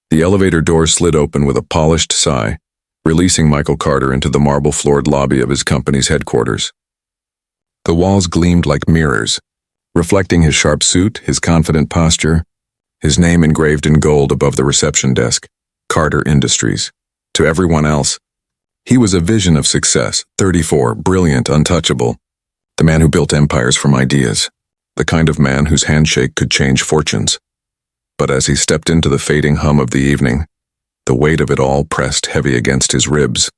The elevator door slid open with a polished sigh, releasing Michael Carter into the marble-floored lobby of his company's headquarters. The walls gleamed like mirrors, reflecting his sharp suit, his confident posture, his name engraved in gold above the reception desk, Carter Industries. To everyone else, he was a vision of success, 34, brilliant, untouchable, the man who built empires from ideas, the kind of man whose handshake could change fortunes. But as he stepped into the fading hum of the evening, the weight of it all pressed heavy against his ribs.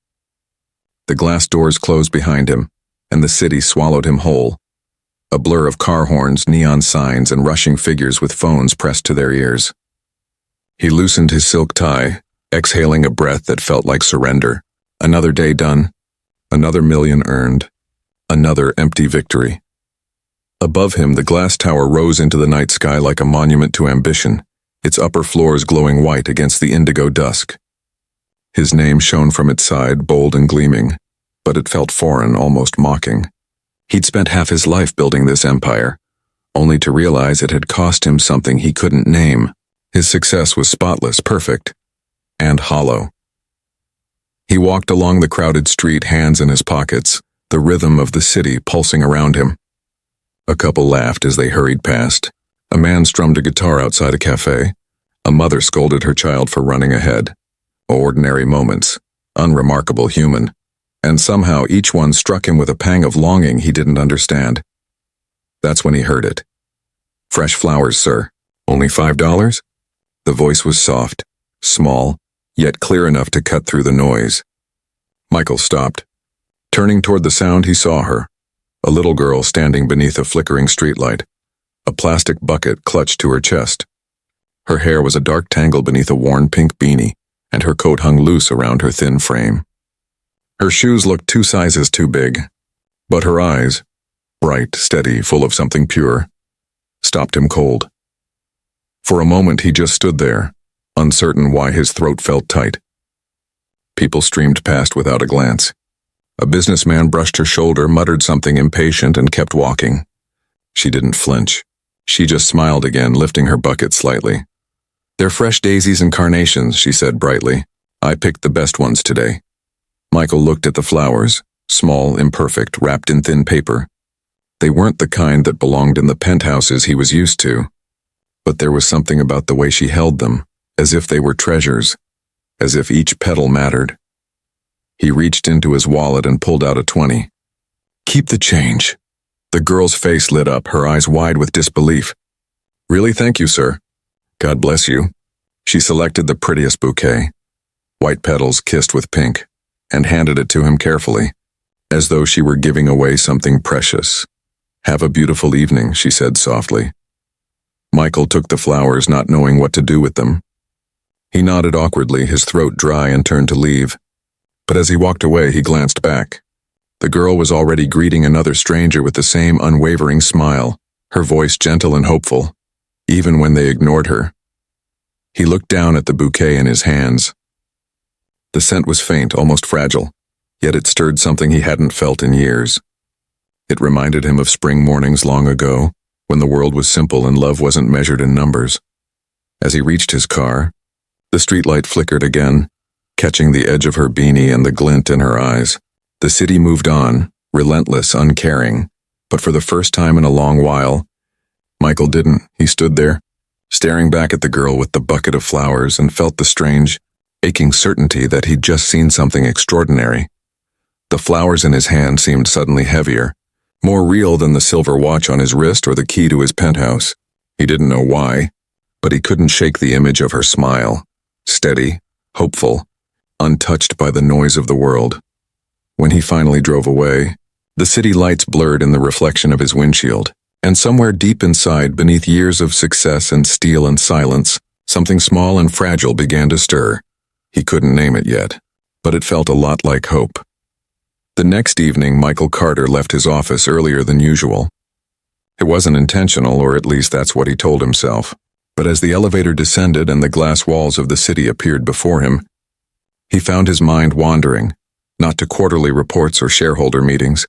The glass doors closed behind him, and the city swallowed him whole, a blur of car horns, neon signs, and rushing figures with phones pressed to their ears. He loosened his silk tie, exhaling a breath that felt like surrender. Another day done, another million earned, another empty victory. Above him, the glass tower rose into the night sky like a monument to ambition, its upper floors glowing white against the indigo dusk. His name shone from its side, bold and gleaming, but it felt foreign, almost mocking. He'd spent half his life building this empire, only to realize it had cost him something he couldn't name. His success was spotless, perfect, and hollow. He walked along the crowded street, hands in his pockets, the rhythm of the city pulsing around him. A couple laughed as they hurried past. A man strummed a guitar outside a cafe. A mother scolded her child for running ahead. Ordinary moments, unremarkable human. And somehow each one struck him with a pang of longing he didn't understand. That's when he heard it. "Fresh flowers, sir. Only $5? The voice was soft, small, yet clear enough to cut through the noise. Michael stopped. Turning toward the sound, he saw her, a little girl standing beneath a flickering streetlight, a plastic bucket clutched to her chest. Her hair was a dark tangle beneath a worn pink beanie, and her coat hung loose around her thin frame. Her shoes looked 2 sizes too big, but her eyes, bright, steady, full of something pure, stopped him cold. For a moment he just stood there, uncertain why his throat felt tight. People streamed past without a glance. A businessman brushed her shoulder, muttered something impatient, and kept walking. She didn't flinch. She just smiled again, lifting her bucket slightly. "They're fresh daisies and carnations," she said brightly. "I picked the best ones today." Michael looked at the flowers, small, imperfect, wrapped in thin paper. They weren't the kind that belonged in the penthouses he was used to, but there was something about the way she held them, as if they were treasures, as if each petal mattered. He reached into his wallet and pulled out a 20. "Keep the change." The girl's face lit up, her eyes wide with disbelief. "Really, thank you, sir. God bless you." She selected the prettiest bouquet, white petals kissed with pink, and handed it to him carefully, as though she were giving away something precious. "Have a beautiful evening," she said softly. Michael took the flowers, not knowing what to do with them. He nodded awkwardly, his throat dry, and turned to leave. But as he walked away, he glanced back. The girl was already greeting another stranger with the same unwavering smile, her voice gentle and hopeful, even when they ignored her. He looked down at the bouquet in his hands. The scent was faint, almost fragile, yet it stirred something he hadn't felt in years. It reminded him of spring mornings long ago, when the world was simple and love wasn't measured in numbers. As he reached his car, the streetlight flickered again, catching the edge of her beanie and the glint in her eyes. The city moved on, relentless, uncaring, but for the first time in a long while, Michael didn't. He stood there, staring back at the girl with the bucket of flowers, and felt the strange, aching certainty that he'd just seen something extraordinary. The flowers in his hand seemed suddenly heavier, more real than the silver watch on his wrist or the key to his penthouse. He didn't know why, but he couldn't shake the image of her smile, steady, hopeful, untouched by the noise of the world. When he finally drove away, the city lights blurred in the reflection of his windshield, and somewhere deep inside, beneath years of success and steel and silence, something small and fragile began to stir. He couldn't name it yet, but it felt a lot like hope. The next evening, Michael Carter left his office earlier than usual. It wasn't intentional, or at least that's what he told himself. But as the elevator descended and the glass walls of the city appeared before him, he found his mind wandering, not to quarterly reports or shareholder meetings,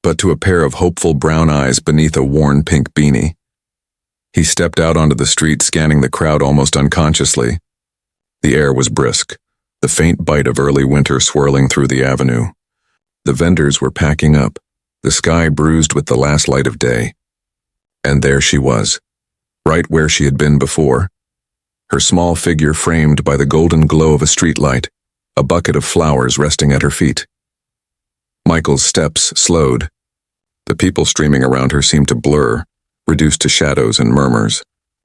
but to a pair of hopeful brown eyes beneath a worn pink beanie. He stepped out onto the street, scanning the crowd almost unconsciously. The air was brisk, the faint bite of early winter swirling through the avenue. The vendors were packing up, the sky bruised with the last light of day. And there she was, right where she had been before, her small figure framed by the golden glow of a streetlight, a bucket of flowers resting at her feet. Michael's steps slowed. The people streaming around her seemed to blur, reduced to shadows and murmurs.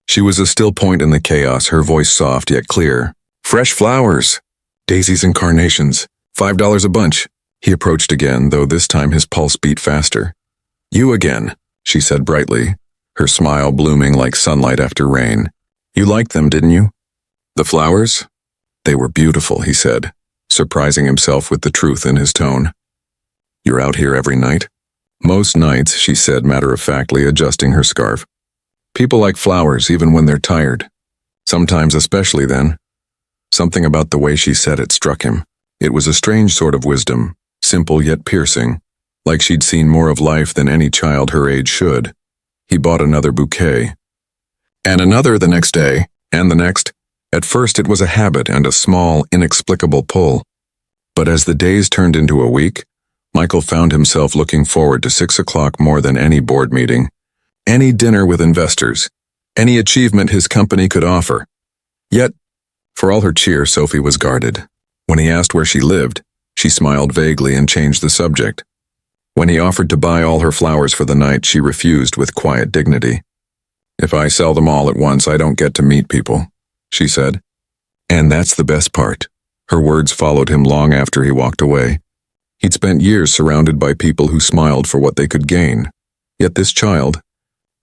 She was a still point in the chaos, her voice soft yet clear. "Fresh flowers! Daisies and carnations. $5 a bunch." He approached again, though this time his pulse beat faster. "You again," she said brightly, her smile blooming like sunlight after rain. "You liked them, didn't you?" "The flowers?" "They were beautiful," he said, surprising himself with the truth in his tone. "You're out here every night?" "Most nights," she said matter-of-factly, adjusting her scarf. "People like flowers even when they're tired. Sometimes especially then." Something about the way she said it struck him. It was a strange sort of wisdom, simple yet piercing, like she'd seen more of life than any child her age should. He bought another bouquet. And another the next day, and the next. At first it was a habit and a small, inexplicable pull. But as the days turned into a week, Michael found himself looking forward to 6 o'clock more than any board meeting, any dinner with investors, any achievement his company could offer. Yet, for all her cheer, Sophie was guarded. When he asked where she lived, she smiled vaguely and changed the subject. When he offered to buy all her flowers for the night, she refused with quiet dignity. "If I sell them all at once, I don't get to meet people," she said. And that's the best part. Her words followed him long after he walked away. He'd spent years surrounded by people who smiled for what they could gain. Yet this child,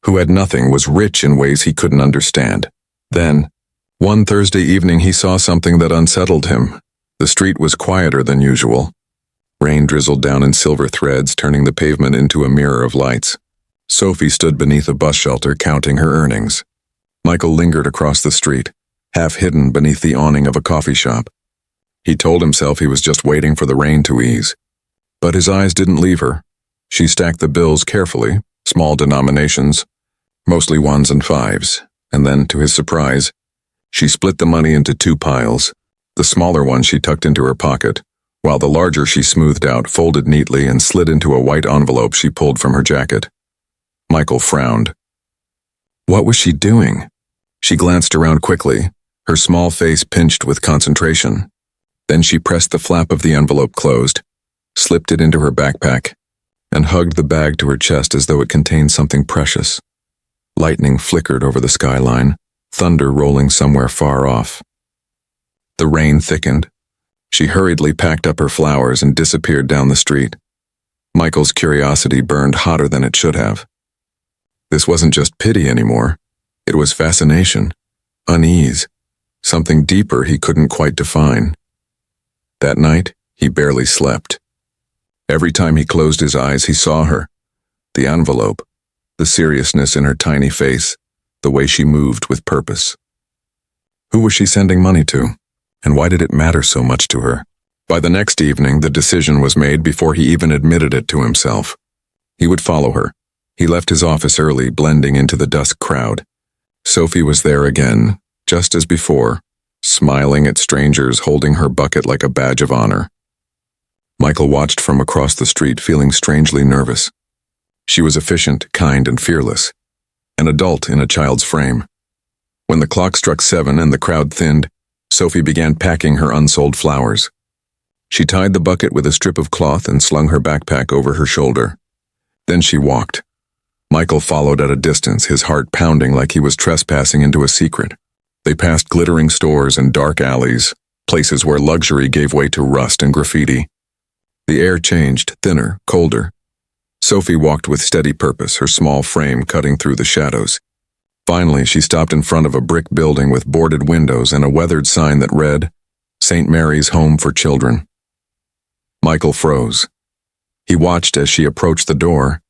who had nothing, was rich in ways he couldn't understand. Then, one Thursday evening, he saw something that unsettled him. The street was quieter than usual. Rain drizzled down in silver threads, turning the pavement into a mirror of lights. Sophie stood beneath a bus shelter, counting her earnings. Michael lingered across the street, half hidden beneath the awning of a coffee shop. He told himself he was just waiting for the rain to ease. But his eyes didn't leave her. She stacked the bills carefully, small denominations, mostly ones and fives, and then, to his surprise, she split the money into 2 piles. The smaller one she tucked into her pocket, while the larger she smoothed out, folded neatly, and slid into a white envelope she pulled from her jacket. Michael frowned. What was she doing? She glanced around quickly, her small face pinched with concentration. Then she pressed the flap of the envelope closed, slipped it into her backpack, and hugged the bag to her chest as though it contained something precious. Lightning flickered over the skyline, thunder rolling somewhere far off. The rain thickened. She hurriedly packed up her flowers and disappeared down the street. Michael's curiosity burned hotter than it should have. This wasn't just pity anymore. It was fascination, unease, something deeper he couldn't quite define. That night, he barely slept. Every time he closed his eyes, he saw her. The envelope, the seriousness in her tiny face, the way she moved with purpose. Who was she sending money to? And why did it matter so much to her? By the next evening, the decision was made before he even admitted it to himself. He would follow her. He left his office early, blending into the dusk crowd. Sophie was there again, just as before, smiling at strangers, holding her bucket like a badge of honor. Michael watched from across the street, feeling strangely nervous. She was efficient, kind, and fearless, an adult in a child's frame. When the clock struck 7 and the crowd thinned, Sophie began packing her unsold flowers. She tied the bucket with a strip of cloth and slung her backpack over her shoulder. Then she walked. Michael followed at a distance, his heart pounding like he was trespassing into a secret. They passed glittering stores and dark alleys, places where luxury gave way to rust and graffiti. The air changed, thinner, colder. Sophie walked with steady purpose, her small frame cutting through the shadows. Finally, she stopped in front of a brick building with boarded windows and a weathered sign that read, "St. Mary's Home for Children." Michael froze. He watched as she approached the door,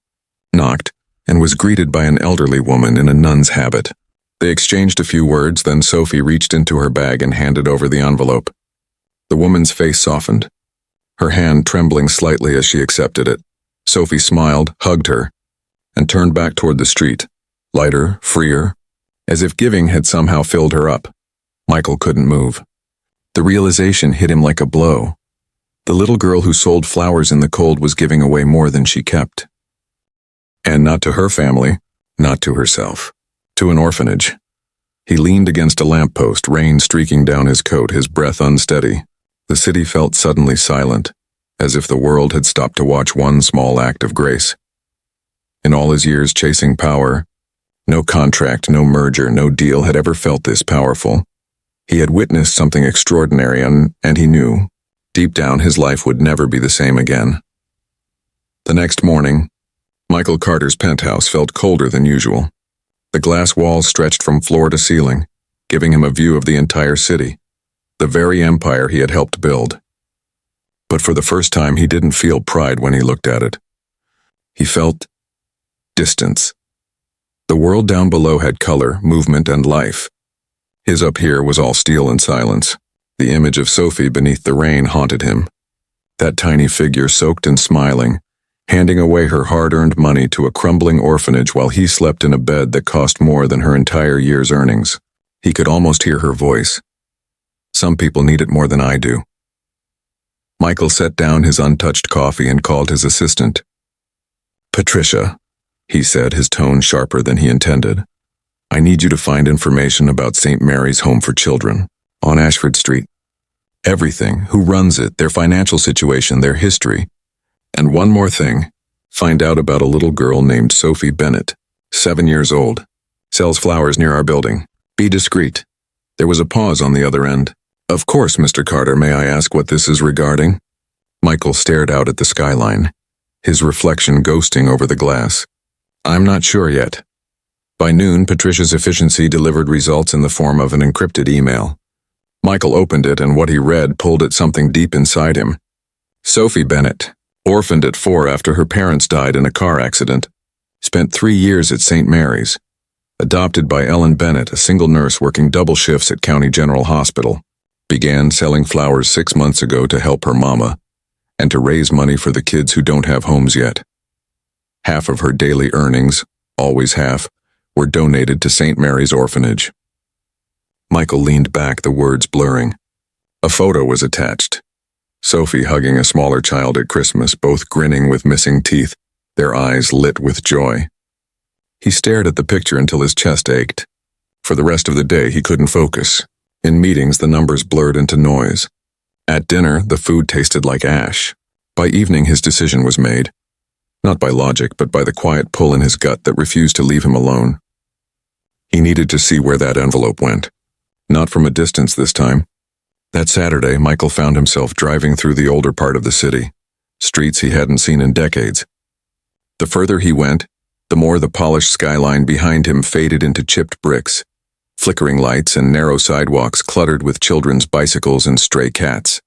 knocked, and was greeted by an elderly woman in a nun's habit. They exchanged a few words, then Sophie reached into her bag and handed over the envelope. The woman's face softened, her hand trembling slightly as she accepted it. Sophie smiled, hugged her, and turned back toward the street, lighter, freer, as if giving had somehow filled her up. Michael couldn't move. The realization hit him like a blow. The little girl who sold flowers in the cold was giving away more than she kept. And not to her family, not to herself, to an orphanage. He leaned against a lamppost, rain streaking down his coat, his breath unsteady. The city felt suddenly silent, as if the world had stopped to watch one small act of grace. In all his years chasing power, no contract, no merger, no deal had ever felt this powerful. He had witnessed something extraordinary, and he knew, deep down, his life would never be the same again. The next morning, Michael Carter's penthouse felt colder than usual. The glass walls stretched from floor to ceiling, giving him a view of the entire city, the very empire he had helped build. But for the first time, he didn't feel pride when he looked at it. He felt distance. The world down below had color, movement, and life. His up here was all steel and silence. The image of Sophie beneath the rain haunted him. That tiny figure soaked and smiling, handing away her hard-earned money to a crumbling orphanage while he slept in a bed that cost more than her entire year's earnings. He could almost hear her voice. Some people need it more than I do. Michael set down his untouched coffee and called his assistant. Patricia, he said, his tone sharper than he intended. I need you to find information about St. Mary's Home for Children on Ashford Street. Everything, who runs it, their financial situation, their history. And one more thing, find out about a little girl named Sophie Bennett, 7 years old, sells flowers near our building. Be discreet. There was a pause on the other end. Of course, Mr. Carter, may I ask what this is regarding? Michael stared out at the skyline, his reflection ghosting over the glass. I'm not sure yet. By noon, Patricia's efficiency delivered results in the form of an encrypted email. Michael opened it, and what he read pulled at something deep inside him. Sophie Bennett, orphaned at 4 after her parents died in a car accident, spent 3 years at St. Mary's, adopted by Ellen Bennett, a single nurse working double shifts at County General Hospital, began selling flowers 6 months ago to help her mama, and to raise money for the kids who don't have homes yet. Half of her daily earnings, always half, were donated to St. Mary's Orphanage. Michael leaned back, the words blurring. A photo was attached. Sophie hugging a smaller child at Christmas, both grinning with missing teeth, their eyes lit with joy. He stared at the picture until his chest ached. For the rest of the day, he couldn't focus. In meetings, the numbers blurred into noise. At dinner, the food tasted like ash. By evening, his decision was made. Not by logic, but by the quiet pull in his gut that refused to leave him alone. He needed to see where that envelope went. Not from a distance this time. That Saturday, Michael found himself driving through the older part of the city, streets he hadn't seen in decades. The further he went, the more the polished skyline behind him faded into chipped bricks, flickering lights and narrow sidewalks cluttered with children's bicycles and stray cats.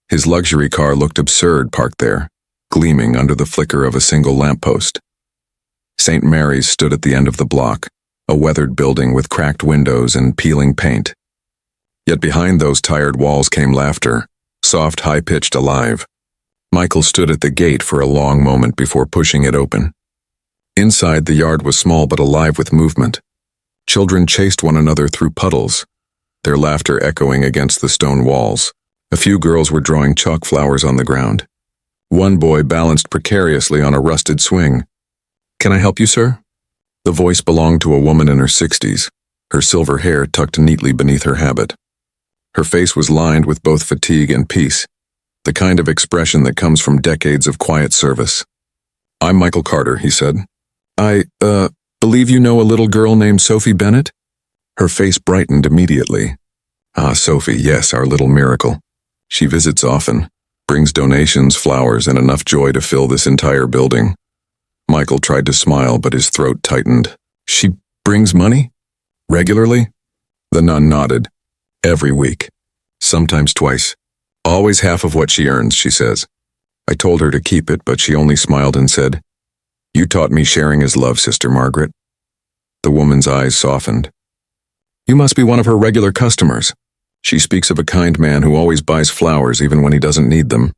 His luxury car looked absurd parked there, gleaming under the flicker of a single lamppost. St. Mary's stood at the end of the block, a weathered building with cracked windows and peeling paint. Yet behind those tired walls came laughter, soft, high-pitched, alive. Michael stood at the gate for a long moment before pushing it open. Inside, the yard was small but alive with movement. Children chased one another through puddles, their laughter echoing against the stone walls. A few girls were drawing chalk flowers on the ground. One boy balanced precariously on a rusted swing. "Can I help you, sir?" The voice belonged to a woman in her 60s, her silver hair tucked neatly beneath her habit. Her face was lined with both fatigue and peace, the kind of expression that comes from decades of quiet service. "I'm Michael Carter," he said. I believe you know a little girl named Sophie Bennett?" Her face brightened immediately. "Ah, Sophie, yes, our little miracle. She visits often, brings donations, flowers, and enough joy to fill this entire building." Michael tried to smile, but his throat tightened. "She brings money? Regularly?" The nun nodded. "Every week. Sometimes twice. Always half of what she earns, she says. I told her to keep it, but she only smiled and said, 'You taught me sharing is love, Sister Margaret.'" The woman's eyes softened. "You must be one of her regular customers. She speaks of a kind man who always buys flowers even when he doesn't need them."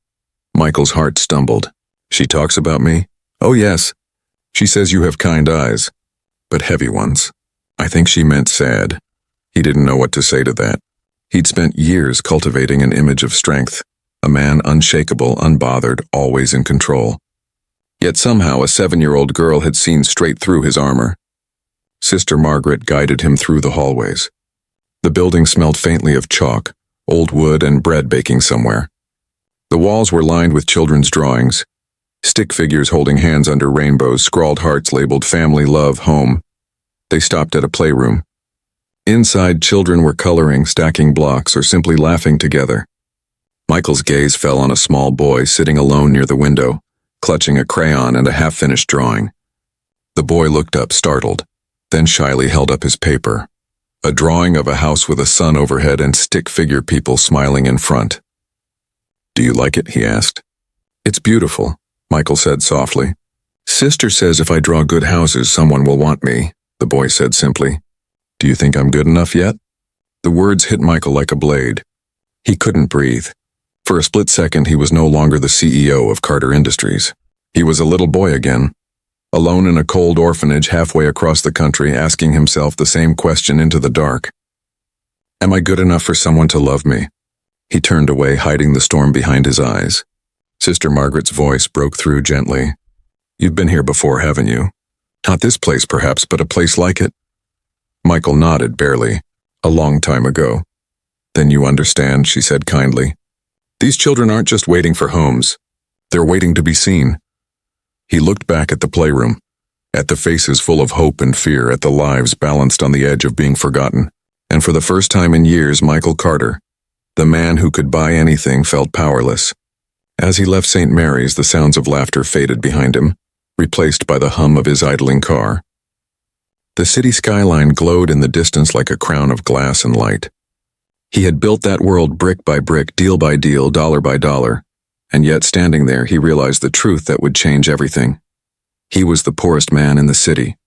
Michael's heart stumbled. "She talks about me?" "Oh, yes. She says you have kind eyes, but heavy ones." I think she meant sad. He didn't know what to say to that. He'd spent years cultivating an image of strength, a man unshakable, unbothered, always in control. Yet somehow a 7-year-old girl had seen straight through his armor. Sister Margaret guided him through the hallways. The building smelled faintly of chalk, old wood, and bread baking somewhere. The walls were lined with children's drawings, stick figures holding hands under rainbows, scrawled hearts labeled family, love, home. They stopped at a playroom. Inside, children were coloring, stacking blocks, or simply laughing together. Michael's gaze fell on a small boy sitting alone near the window, clutching a crayon and a half-finished drawing. The boy looked up, startled, then shyly held up his paper. A drawing of a house with a sun overhead and stick figure people smiling in front. "Do you like it?" he asked. "It's beautiful," Michael said softly. "Sister says if I draw good houses, someone will want me," the boy said simply. "Do you think I'm good enough yet?" The words hit Michael like a blade. He couldn't breathe. For a split second, he was no longer the CEO of Carter Industries. He was a little boy again, alone in a cold orphanage halfway across the country, asking himself the same question into the dark. Am I good enough for someone to love me? He turned away, hiding the storm behind his eyes. Sister Margaret's voice broke through gently. "You've been here before, haven't you? Not this place, perhaps, but a place like it?" Michael nodded, barely. "A long time ago." "Then you understand," she said kindly. "These children aren't just waiting for homes. They're waiting to be seen." He looked back at the playroom, at the faces full of hope and fear, at the lives balanced on the edge of being forgotten. And for the first time in years, Michael Carter, the man who could buy anything, felt powerless. As he left St. Mary's, the sounds of laughter faded behind him, replaced by the hum of his idling car. The city skyline glowed in the distance like a crown of glass and light. He had built that world brick by brick, deal by deal, dollar by dollar, and yet standing there he realized the truth that would change everything. He was the poorest man in the city,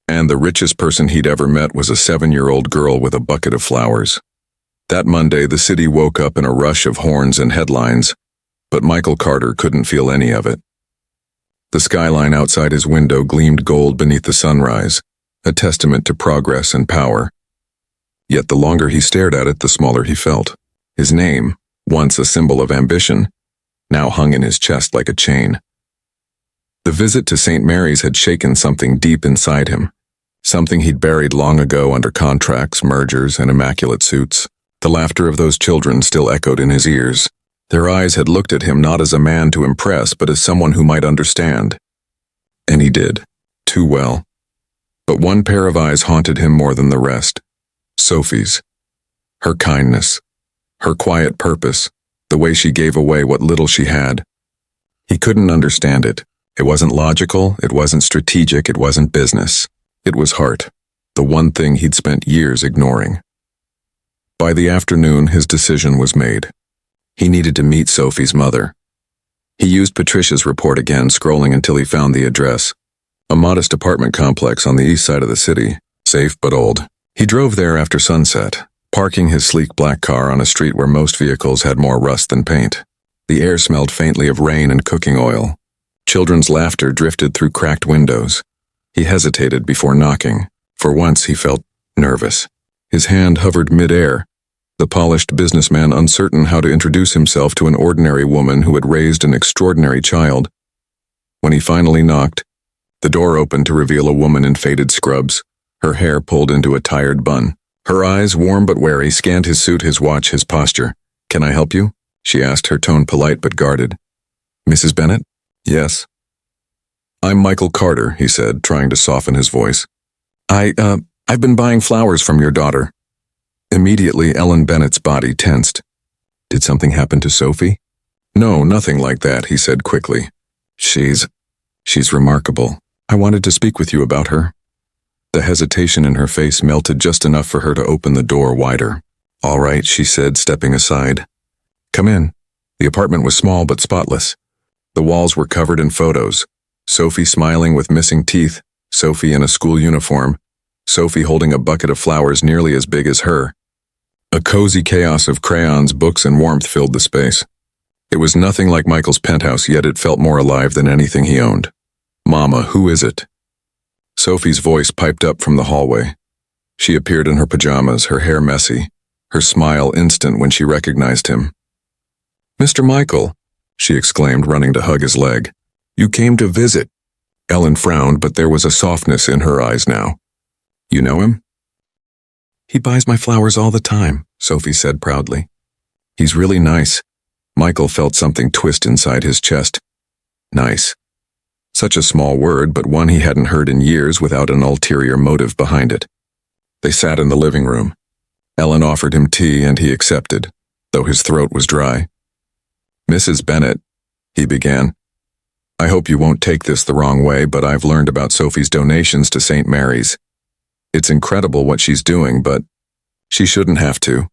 and the richest person he'd ever met was a 7-year-old girl with a bucket of flowers. That Monday, the city woke up in a rush of horns and headlines, but Michael Carter couldn't feel any of it. The skyline outside his window gleamed gold beneath the sunrise, a testament to progress and power. Yet the longer he stared at it, the smaller he felt. His name, once a symbol of ambition, now hung in his chest like a chain. The visit to St. Mary's had shaken something deep inside him, something he'd buried long ago under contracts, mergers, and immaculate suits. The laughter of those children still echoed in his ears. Their eyes had looked at him not as a man to impress, but as someone who might understand. And he did, too well. But one pair of eyes haunted him more than the rest. Sophie's. Her kindness. Her quiet purpose. The way she gave away what little she had. He couldn't understand it. It wasn't logical, it wasn't strategic, it wasn't business. It was heart, the one thing he'd spent years ignoring. By the afternoon, his decision was made. He needed to meet Sophie's mother. He used Patricia's report again, scrolling until he found the address. A modest apartment complex on the east side of the city, safe but old. He drove there after sunset, parking his sleek black car on a street where most vehicles had more rust than paint. The air smelled faintly of rain and cooking oil. Children's laughter drifted through cracked windows. He hesitated before knocking. For once he felt nervous. His hand hovered mid-air, the polished businessman uncertain how to introduce himself to an ordinary woman who had raised an extraordinary child. When he finally knocked, the door opened to reveal a woman in faded scrubs, her hair pulled into a tired bun. Her eyes, warm but wary, scanned his suit, his watch, his posture. "Can I help you?" she asked, her tone polite but guarded. "Mrs. Bennett?" "Yes." "I'm Michael Carter," he said, trying to soften his voice. I've been buying flowers from your daughter." Immediately, Ellen Bennett's body tensed. "Did something happen to Sophie?" "No, nothing like that," he said quickly. She's remarkable. I wanted to speak with you about her." The hesitation in her face melted just enough for her to open the door wider. "All right," she said, stepping aside. "Come in." The apartment was small but spotless. The walls were covered in photos. Sophie smiling with missing teeth, Sophie in a school uniform, Sophie holding a bucket of flowers nearly as big as her. A cozy chaos of crayons, books, and warmth filled the space. It was nothing like Michael's penthouse, yet it felt more alive than anything he owned. "Mama, who is it?" Sophie's voice piped up from the hallway. She appeared in her pajamas, her hair messy, her smile instant when she recognized him. "Mr. Michael," she exclaimed, running to hug his leg. "You came to visit." Ellen frowned, but there was a softness in her eyes now. "You know him?" "He buys my flowers all the time," Sophie said proudly. "He's really nice." Michael felt something twist inside his chest. Nice. Such a small word, but one he hadn't heard in years without an ulterior motive behind it. They sat in the living room. Ellen offered him tea and he accepted, though his throat was dry. "Mrs. Bennet," he began. "I hope you won't take this the wrong way, but I've learned about Sophie's donations to St. Mary's. It's incredible what she's doing, but she shouldn't have to."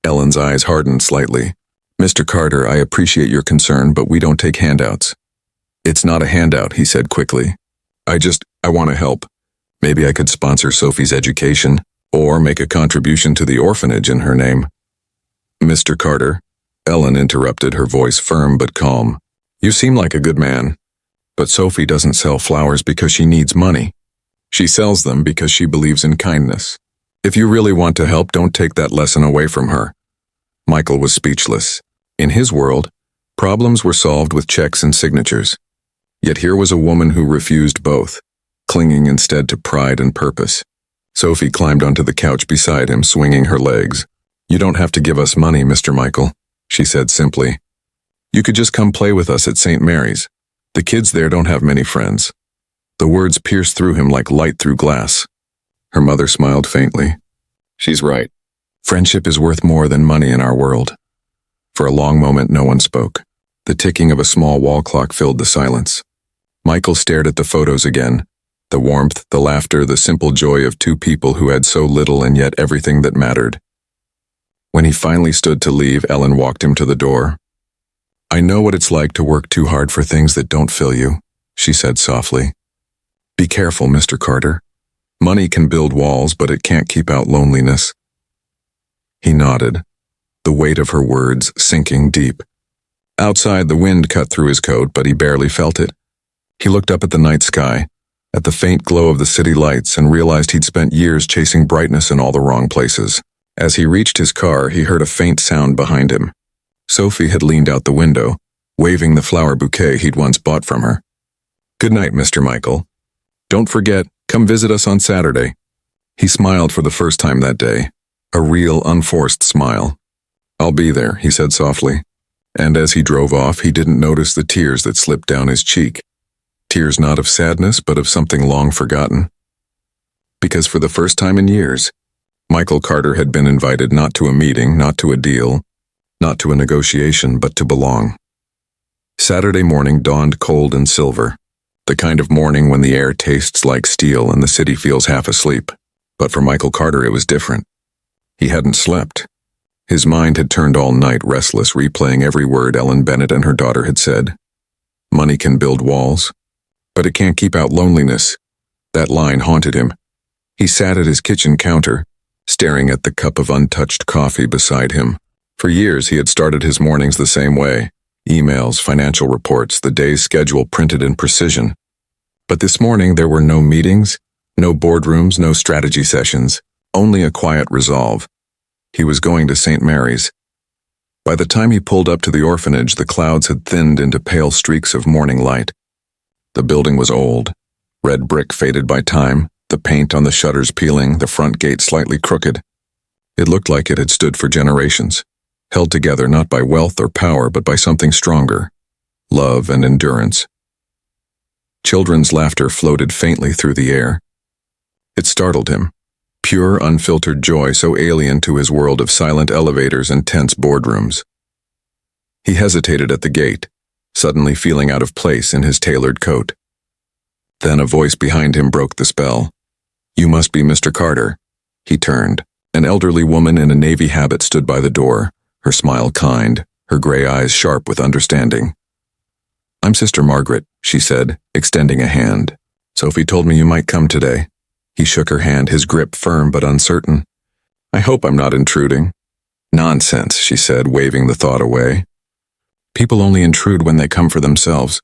Ellen's eyes hardened slightly. "Mr. Carter, I appreciate your concern, but we don't take handouts." "It's not a handout," he said quickly. I want to help. Maybe I could sponsor Sophie's education, or make a contribution to the orphanage in her name." "Mr. Carter," Ellen interrupted, her voice firm but calm. "You seem like a good man, but Sophie doesn't sell flowers because she needs money. She sells them because she believes in kindness. If you really want to help, don't take that lesson away from her." Michael was speechless. In his world, problems were solved with checks and signatures. Yet here was a woman who refused both, clinging instead to pride and purpose. Sophie climbed onto the couch beside him, swinging her legs. "You don't have to give us money, Mr. Michael," she said simply. "You could just come play with us at St. Mary's. The kids there don't have many friends." The words pierced through him like light through glass. Her mother smiled faintly. "She's right. Friendship is worth more than money in our world." For a long moment, no one spoke. The ticking of a small wall clock filled the silence. Michael stared at the photos again. The warmth, the laughter, the simple joy of two people who had so little and yet everything that mattered. When he finally stood to leave, Ellen walked him to the door. "I know what it's like to work too hard for things that don't fill you," she said softly. "Be careful, Mr. Carter. Money can build walls, but it can't keep out loneliness." He nodded, the weight of her words sinking deep. Outside, the wind cut through his coat, but he barely felt it. He looked up at the night sky, at the faint glow of the city lights, and realized he'd spent years chasing brightness in all the wrong places. As he reached his car, he heard a faint sound behind him. Sophie had leaned out the window, waving the flower bouquet he'd once bought from her. "Good night, Mr. Michael. Don't forget, come visit us on Saturday." He smiled for the first time that day, a real, unforced smile. "I'll be there," he said softly. And as he drove off, he didn't notice the tears that slipped down his cheek. Tears not of sadness, but of something long forgotten. Because for the first time in years, Michael Carter had been invited not to a meeting, not to a deal, not to a negotiation, but to belong. Saturday morning dawned cold and silver, the kind of morning when the air tastes like steel and the city feels half asleep. But for Michael Carter, it was different. He hadn't slept. His mind had turned all night restless, replaying every word Ellen Bennet and her daughter had said. Money can build walls, but it can't keep out loneliness. That line haunted him. He sat at his kitchen counter, staring at the cup of untouched coffee beside him. For years he had started his mornings the same way. Emails, financial reports, the day's schedule printed in precision. But this morning there were no meetings, no boardrooms, no strategy sessions, only a quiet resolve. He was going to St. Mary's. By the time he pulled up to the orphanage, the clouds had thinned into pale streaks of morning light. The building was old, red brick faded by time, the paint on the shutters peeling, the front gate slightly crooked. It looked like it had stood for generations, held together not by wealth or power but by something stronger, love and endurance. Children's laughter floated faintly through the air. It startled him. Pure, unfiltered joy so alien to his world of silent elevators and tense boardrooms. He hesitated at the gate, suddenly feeling out of place in his tailored coat. Then a voice behind him broke the spell. "You must be Mr. Carter." He turned. An elderly woman in a navy habit stood by the door, her smile kind, her gray eyes sharp with understanding. "I'm Sister Margaret," she said, extending a hand. "Sophie told me you might come today." He shook her hand, his grip firm but uncertain. "I hope I'm not intruding." "Nonsense," she said, waving the thought away. "People only intrude when they come for themselves.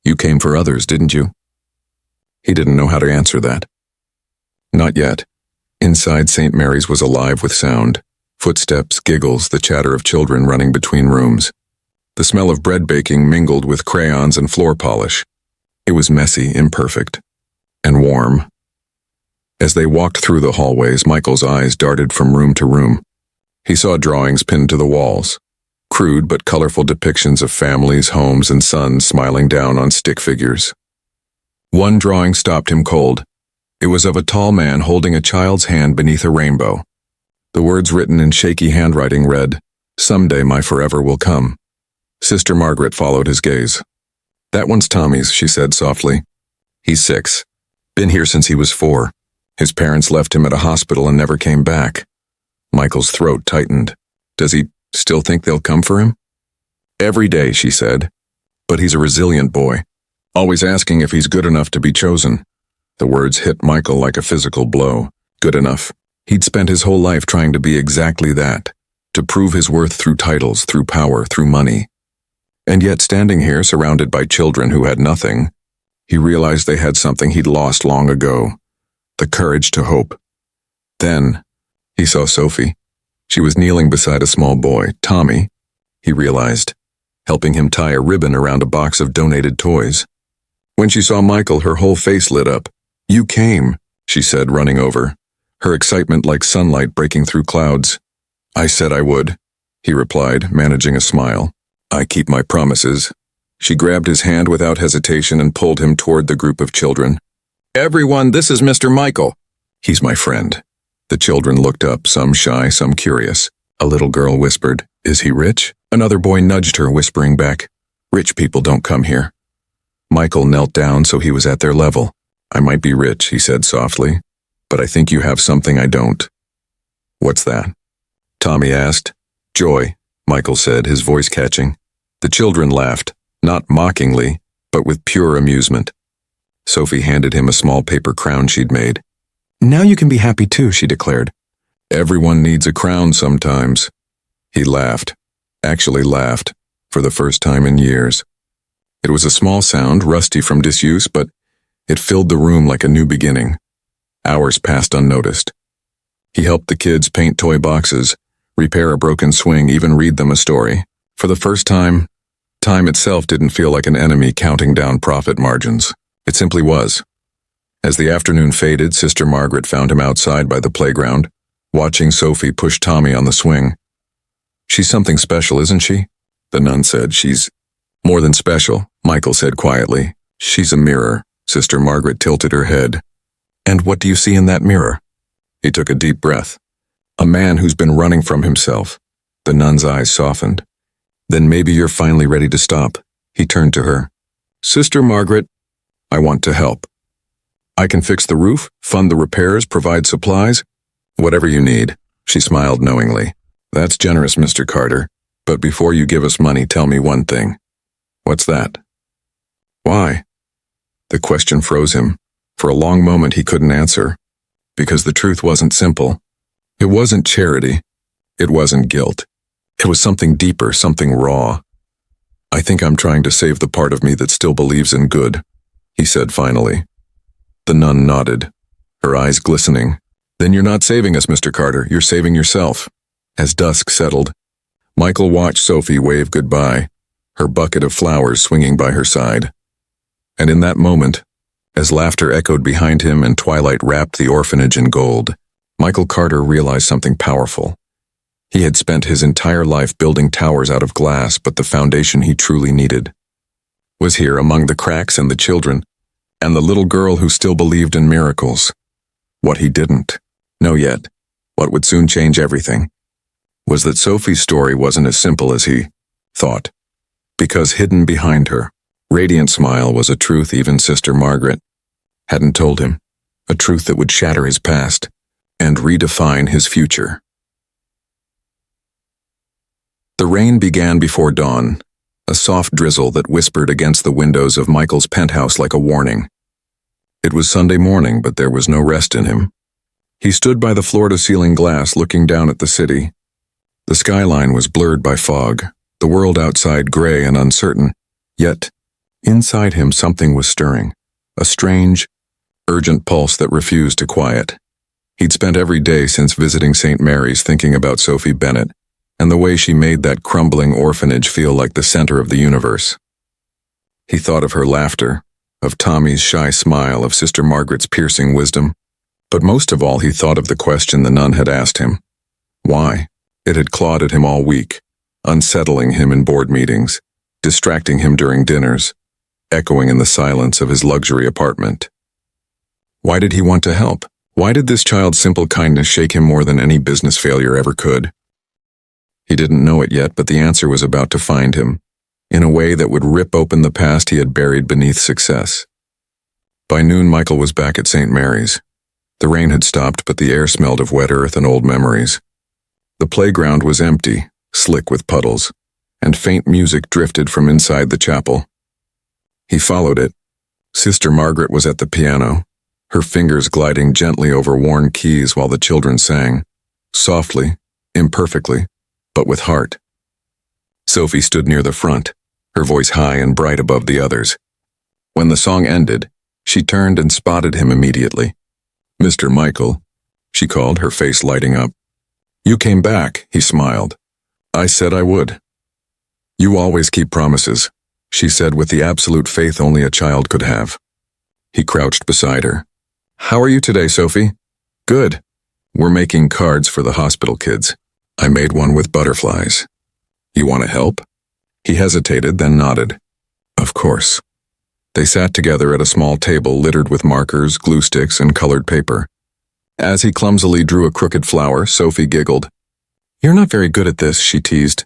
You came for others, didn't you?" He didn't know how to answer that. Not yet. Inside, St. Mary's was alive with sound. Footsteps, giggles, the chatter of children running between rooms. The smell of bread baking mingled with crayons and floor polish. It was messy, imperfect, and warm. As they walked through the hallways, Michael's eyes darted from room to room. He saw drawings pinned to the walls, crude but colorful depictions of families, homes, and sons smiling down on stick figures. One drawing stopped him cold. It was of a tall man holding a child's hand beneath a rainbow. The words written in shaky handwriting read, "Someday my forever will come." Sister Margaret followed his gaze. "That one's Tommy's," she said softly. "He's 6. Been here since he was 4. His parents left him at a hospital and never came back." Michael's throat tightened. "Does he still think they'll come for him?" "Every day," she said. "But he's a resilient boy, always asking if he's good enough to be chosen." The words hit Michael like a physical blow. Good enough. He'd spent his whole life trying to be exactly that, to prove his worth through titles, through power, through money. And yet, standing here surrounded by children who had nothing, he realized they had something he'd lost long ago, the courage to hope. Then, he saw Sophie. She was kneeling beside a small boy, Tommy, he realized, helping him tie a ribbon around a box of donated toys. When she saw Michael, her whole face lit up. "You came," she said, running over, her excitement like sunlight breaking through clouds. "I said I would," he replied, managing a smile. "I keep my promises." She grabbed his hand without hesitation and pulled him toward the group of children. "Everyone, this is Mr. Michael." "He's my friend." The children looked up, some shy, some curious. A little girl whispered, "Is he rich?" Another boy nudged her, whispering back, "Rich people don't come here." Michael knelt down so he was at their level. "I might be rich," he said softly, "but I think you have something I don't." "What's that?" Tommy asked. "Joy," Michael said, his voice catching. The children laughed, not mockingly, but with pure amusement. Sophie handed him a small paper crown she'd made. "Now you can be happy too," she declared. "Everyone needs a crown sometimes." He laughed, actually laughed, for the first time in years. It was a small sound, rusty from disuse, but it filled the room like a new beginning. Hours passed unnoticed. He helped the kids paint toy boxes, repair a broken swing, even read them a story. For the first time, time itself didn't feel like an enemy counting down profit margins. It simply was. As the afternoon faded, Sister Margaret found him outside by the playground, watching Sophie push Tommy on the swing. "She's something special, isn't she?" The nun said. "She's more than special," Michael said quietly. "She's a mirror." Sister Margaret tilted her head. "And what do you see in that mirror?" He took a deep breath. "A man who's been running from himself." The nun's eyes softened. "Then maybe you're finally ready to stop." He turned to her. "Sister Margaret, I want to help. I can fix the roof, fund the repairs, provide supplies. Whatever you need." She smiled knowingly. "That's generous, Mr. Carter. But before you give us money, tell me one thing." "What's that?" "Why?" The question froze him. For a long moment he couldn't answer. Because the truth wasn't simple. It wasn't charity. It wasn't guilt. It was something deeper, something raw. "I think I'm trying to save the part of me that still believes in good," he said finally. The nun nodded, her eyes glistening. "Then you're not saving us, Mr. Carter. You're saving yourself." As dusk settled, Michael watched Sophie wave goodbye, her bucket of flowers swinging by her side. And in that moment, as laughter echoed behind him and twilight wrapped the orphanage in gold, Michael Carter realized something powerful. He had spent his entire life building towers out of glass, but the foundation he truly needed was here among the cracks and the children, and the little girl who still believed in miracles. What he didn't know yet, what would soon change everything, was that Sophie's story wasn't as simple as he thought. Because hidden behind her radiant smile was a truth even Sister Margaret hadn't told him, a truth that would shatter his past and redefine his future. The rain began before dawn, a soft drizzle that whispered against the windows of Michael's penthouse like a warning. It was Sunday morning, but there was no rest in him. He stood by the floor-to-ceiling glass looking down at the city. The skyline was blurred by fog, the world outside gray and uncertain, yet inside him something was stirring, a strange, urgent pulse that refused to quiet. He'd spent every day since visiting St. Mary's thinking about Sophie Bennett and the way she made that crumbling orphanage feel like the center of the universe. He thought of her laughter, of Tommy's shy smile, of Sister Margaret's piercing wisdom, but most of all he thought of the question the nun had asked him. Why? It had clawed at him all week, unsettling him in board meetings, distracting him during dinners, echoing in the silence of his luxury apartment. Why did he want to help? Why did this child's simple kindness shake him more than any business failure ever could? He didn't know it yet, but the answer was about to find him, in a way that would rip open the past he had buried beneath success. By noon, Michael was back at St. Mary's. The rain had stopped, but the air smelled of wet earth and old memories. The playground was empty, slick with puddles, and faint music drifted from inside the chapel. He followed it. Sister Margaret was at the piano, her fingers gliding gently over worn keys while the children sang, softly, imperfectly, but with heart. Sophie stood near the front, her voice high and bright above the others. When the song ended, she turned and spotted him immediately. "Mr. Michael," she called, her face lighting up. "You came back," he smiled. "I said I would." "You always keep promises," she said with the absolute faith only a child could have. He crouched beside her. "How are you today, Sophie?" "Good. We're making cards for the hospital kids. I made one with butterflies. You want to help?" He hesitated, then nodded. "Of course." They sat together at a small table littered with markers, glue sticks, and colored paper. As he clumsily drew a crooked flower, Sophie giggled. "You're not very good at this," she teased.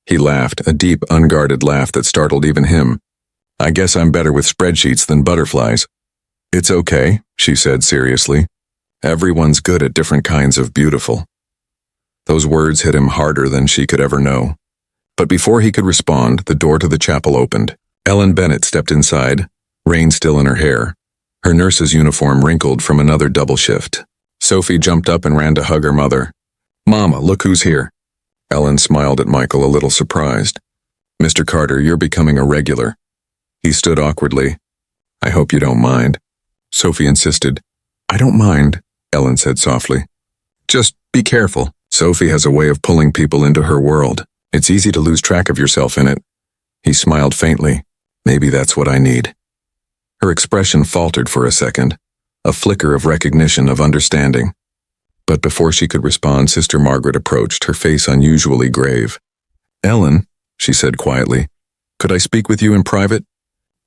He laughed, a deep, unguarded laugh that startled even him. "I guess I'm better with spreadsheets than butterflies." "It's okay," she said seriously. "Everyone's good at different kinds of beautiful." Those words hit him harder than she could ever know. But before he could respond, the door to the chapel opened. Ellen Bennett stepped inside, rain still in her hair, her nurse's uniform wrinkled from another double shift. Sophie jumped up and ran to hug her mother. "Mama, look who's here." Ellen smiled at Michael, a little surprised. "Mr. Carter, you're becoming a regular." He stood awkwardly. "I hope you don't mind." Sophie insisted. "I don't mind," Ellen said softly. "Just be careful." Sophie has a way of pulling people into her world. It's easy to lose track of yourself in it. He smiled faintly. "Maybe that's what I need." Her expression faltered for a second, a flicker of recognition, of understanding. But before she could respond, Sister Margaret approached, her face unusually grave. "Ellen," she said quietly, "could I speak with you in private?"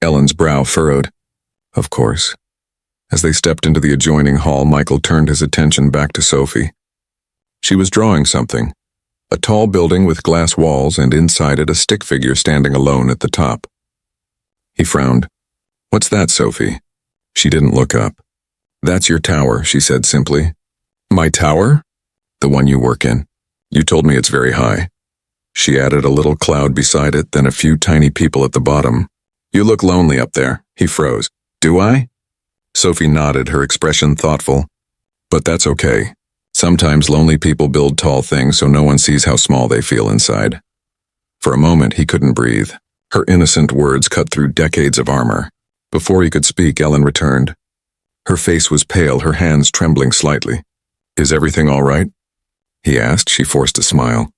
Ellen's brow furrowed. "Of course." As they stepped into the adjoining hall, Michael turned his attention back to Sophie. She was drawing something, a tall building with glass walls and inside it a stick figure standing alone at the top. He frowned. "What's that, Sophie?" She didn't look up. "That's your tower," she said simply. "My tower?" "The one you work in. You told me it's very high." She added a little cloud beside it, then a few tiny people at the bottom. "You look lonely up there." He froze. "Do I?" Sophie nodded, her expression thoughtful. "But that's okay. Sometimes lonely people build tall things so no one sees how small they feel inside." For a moment, he couldn't breathe. Her innocent words cut through decades of armor. Before he could speak, Ellen returned. Her face was pale, her hands trembling slightly. "Is everything all right?" he asked. She forced a smile.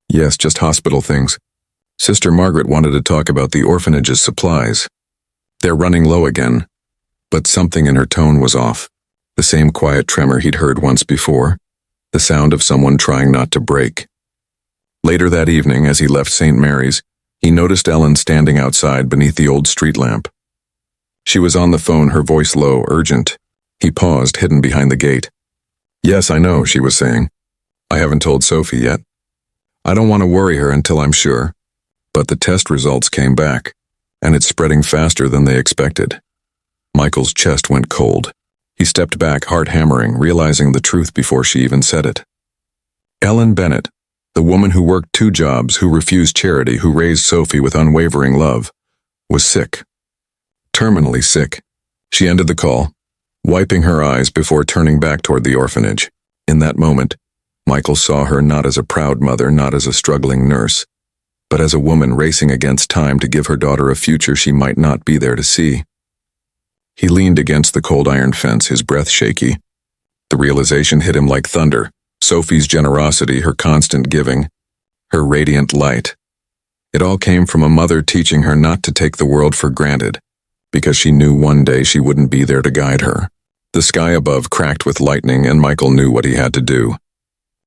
"Yes, just hospital things. Sister Margaret wanted to talk about the orphanage's supplies. They're running low again." But something in her tone was off. The same quiet tremor he'd heard once before. The sound of someone trying not to break. Later that evening, as he left St. Mary's, he noticed Ellen standing outside beneath the old street lamp. She was on the phone, her voice low, urgent. He paused, hidden behind the gate. "Yes, I know," she was saying. "I haven't told Sophie yet. I don't want to worry her until I'm sure. But the test results came back, and it's spreading faster than they expected." Michael's chest went cold. He stepped back, heart hammering, realizing the truth before she even said it. Ellen Bennett, the woman who worked 2 jobs, who refused charity, who raised Sophie with unwavering love, was sick. Terminally sick. She ended the call, wiping her eyes before turning back toward the orphanage. In that moment, Michael saw her not as a proud mother, not as a struggling nurse, but as a woman racing against time to give her daughter a future she might not be there to see. He leaned against the cold iron fence, his breath shaky. The realization hit him like thunder. Sophie's generosity, her constant giving, her radiant light. It all came from a mother teaching her not to take the world for granted, because she knew one day she wouldn't be there to guide her. The sky above cracked with lightning, and Michael knew what he had to do.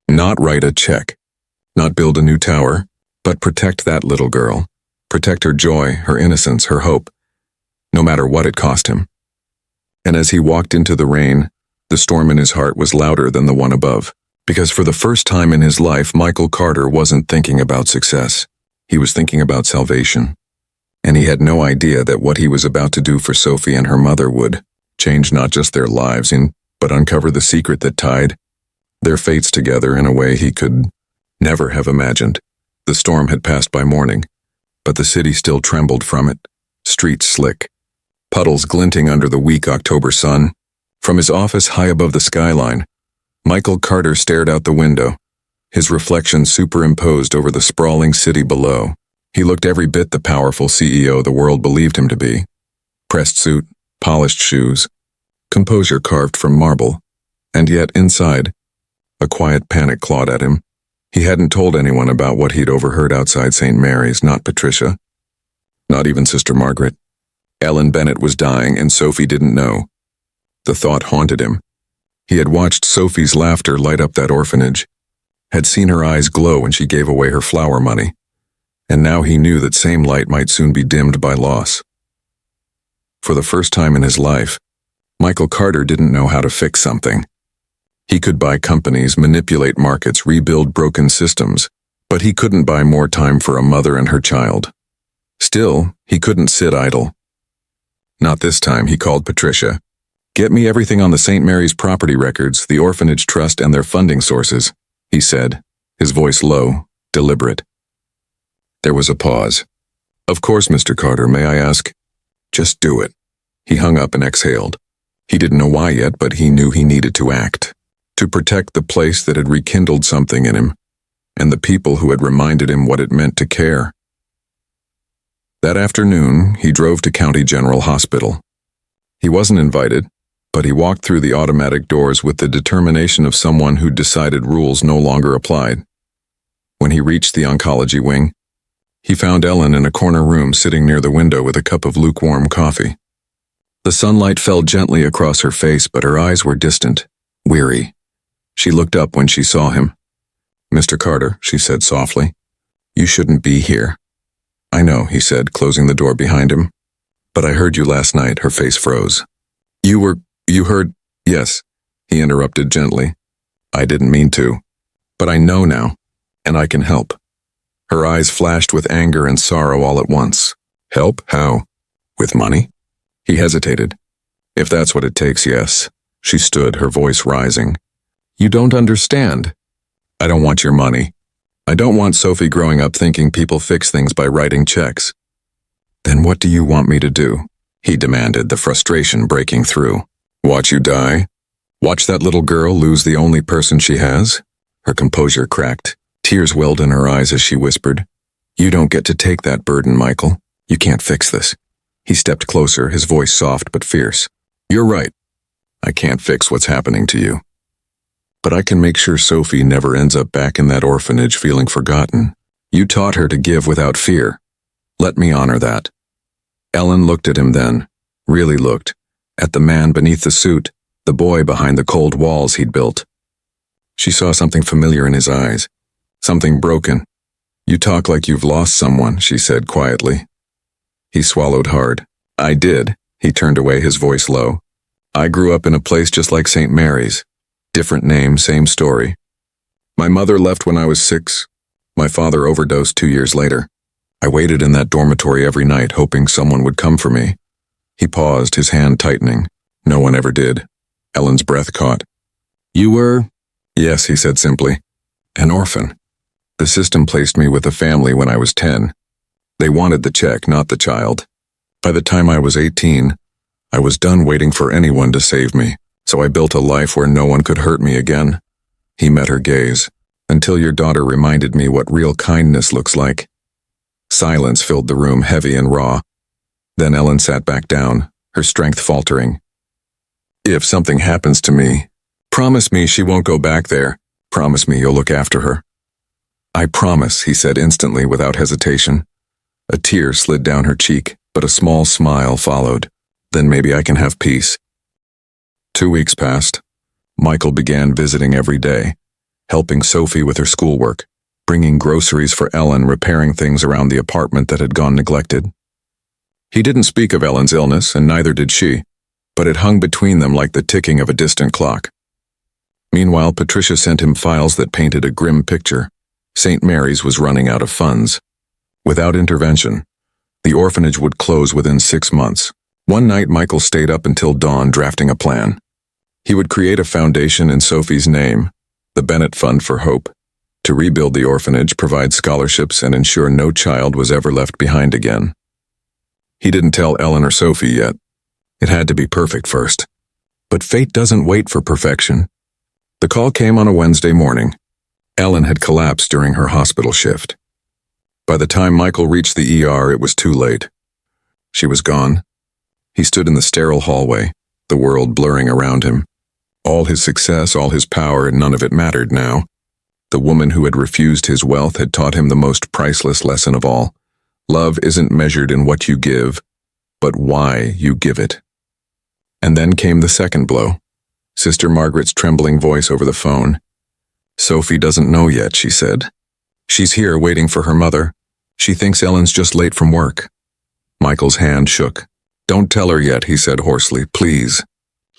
Not write a check, not build a new tower, but protect that little girl. Protect her joy, her innocence, her hope, no matter what it cost him. And as he walked into the rain, the storm in his heart was louder than the one above, because for the first time in his life, Michael Carter wasn't thinking about success. He was thinking about salvation. And he had no idea that what he was about to do for Sophie and her mother would change not just their lives, but uncover the secret that tied their fates together in a way he could never have imagined. The storm had passed by morning, but the city still trembled from it, streets slick, puddles glinting under the weak October sun. From his office high above the skyline, Michael Carter stared out the window, his reflection superimposed over the sprawling city below. He looked every bit the powerful CEO the world believed him to be. Pressed suit, polished shoes, composure carved from marble, and yet inside, a quiet panic clawed at him. He hadn't told anyone about what he'd overheard outside St. Mary's, not Patricia, not even Sister Margaret. Ellen Bennett was dying, and Sophie didn't know. The thought haunted him. He had watched Sophie's laughter light up that orphanage, had seen her eyes glow when she gave away her flower money, and now he knew that same light might soon be dimmed by loss. For the first time in his life, Michael Carter didn't know how to fix something. He could buy companies, manipulate markets, rebuild broken systems, but he couldn't buy more time for a mother and her child. Still, he couldn't sit idle. Not this time, he called Patricia. "Get me everything on the St. Mary's property records, the orphanage trust, and their funding sources," he said, his voice low, deliberate. There was a pause. "Of course, Mr. Carter, may I ask?" "Just do it." He hung up and exhaled. He didn't know why yet, but he knew he needed to act. To protect the place that had rekindled something in him, and the people who had reminded him what it meant to care. That afternoon, he drove to County General Hospital. He wasn't invited, but he walked through the automatic doors with the determination of someone who'd decided rules no longer applied. When he reached the oncology wing, he found Ellen in a corner room sitting near the window with a cup of lukewarm coffee. The sunlight fell gently across her face, but her eyes were distant, weary. She looked up when she saw him. "Mr. Carter," she said softly, "you shouldn't be here." "I know," he said, closing the door behind him. "But I heard you last night." Her face froze. You heard?" "Yes," he interrupted gently. "I didn't mean to. But I know now, and I can help." Her eyes flashed with anger and sorrow all at once. "Help? How? With money?" He hesitated. "If that's what it takes, yes." She stood, her voice rising. "You don't understand. I don't want your money. I don't want Sophie growing up thinking people fix things by writing checks." "Then what do you want me to do?" he demanded, the frustration breaking through. "Watch you die? Watch that little girl lose the only person she has?" Her composure cracked. Tears welled in her eyes as she whispered, "You don't get to take that burden, Michael. You can't fix this." He stepped closer, his voice soft but fierce. "You're right. I can't fix what's happening to you. But I can make sure Sophie never ends up back in that orphanage feeling forgotten. You taught her to give without fear. Let me honor that." Ellen looked at him then, really looked, at the man beneath the suit, the boy behind the cold walls he'd built. She saw something familiar in his eyes, something broken. "You talk like you've lost someone," she said quietly. He swallowed hard. "I did." He turned away, his voice low. "I grew up in a place just like St. Mary's. Different name, same story. My mother left when I was 6. My father overdosed 2 years later. I waited in that dormitory every night, hoping someone would come for me." He paused, his hand tightening. No one ever did. Ellen's breath caught. "You were?" "Yes," he said simply. "An orphan. The system placed me with a family when I was 10. They wanted the check, not the child. By the time I was 18, I was done waiting for anyone to save me, so I built a life where no one could hurt me again." He met her gaze. "Until your daughter reminded me what real kindness looks like." Silence filled the room, heavy and raw. Then Ellen sat back down, her strength faltering. "If something happens to me, Promise me she won't go back there. Promise me you'll look after her. I promise, he said instantly without hesitation. A tear slid down her cheek, but a small smile followed. Then maybe I can have peace. 2 weeks passed. Michael began visiting every day, helping Sophie with her schoolwork, bringing groceries for Ellen, repairing things around the apartment that had gone neglected. He didn't speak of Ellen's illness, and neither did she, but it hung between them like the ticking of a distant clock. Meanwhile, Patricia sent him files that painted a grim picture. St. Mary's was running out of funds. Without intervention, the orphanage would close within 6 months. One night, Michael stayed up until dawn drafting a plan. He would create a foundation in Sophie's name, the Bennett Fund for Hope, to rebuild the orphanage, provide scholarships, and ensure no child was ever left behind again. He didn't tell Ellen or Sophie yet. It had to be perfect first. But fate doesn't wait for perfection. The call came on a Wednesday morning. Ellen had collapsed during her hospital shift. By the time Michael reached the ER, it was too late. She was gone. He stood in the sterile hallway, the world blurring around him. All his success, all his power, none of it mattered now. The woman who had refused his wealth had taught him the most priceless lesson of all. Love isn't measured in what you give, but why you give it. And then came the second blow. Sister Margaret's trembling voice over the phone. Sophie doesn't know yet, she said. She's here waiting for her mother. She thinks Ellen's just late from work. Michael's hand shook. Don't tell her yet, he said hoarsely. Please,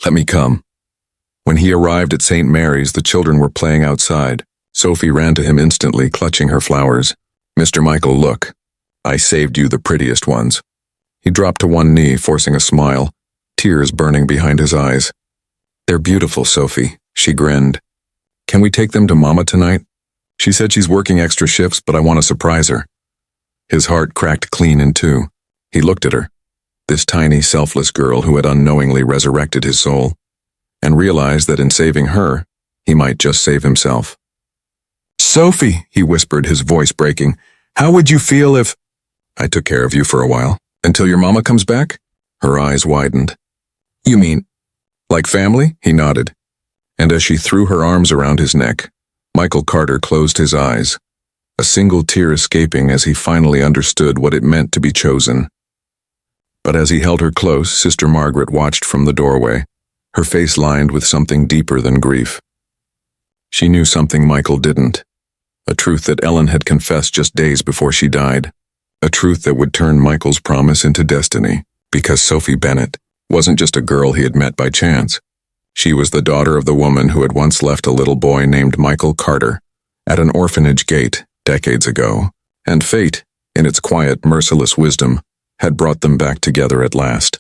let me come. When he arrived at St. Mary's, the children were playing outside. Sophie ran to him instantly, clutching her flowers. Mr. Michael, look. I saved you the prettiest ones. He dropped to one knee, forcing a smile, tears burning behind his eyes. They're beautiful, Sophie, she grinned. Can we take them to Mama tonight? She said she's working extra shifts, but I want to surprise her. His heart cracked clean in two. He looked at her, this tiny, selfless girl who had unknowingly resurrected his soul, and realized that in saving her, he might just save himself. Sophie, he whispered, his voice breaking, how would you feel if... I took care of you for a while, until your mama comes back? Her eyes widened. You mean, like family? He nodded. And as she threw her arms around his neck, Michael Carter closed his eyes, a single tear escaping as he finally understood what it meant to be chosen. But as he held her close, Sister Margaret watched from the doorway, her face lined with something deeper than grief. She knew something Michael didn't, a truth that Ellen had confessed just days before she died, a truth that would turn Michael's promise into destiny, because Sophie Bennett wasn't just a girl he had met by chance. She was the daughter of the woman who had once left a little boy named Michael Carter at an orphanage gate decades ago, and fate, in its quiet, merciless wisdom, had brought them back together at last.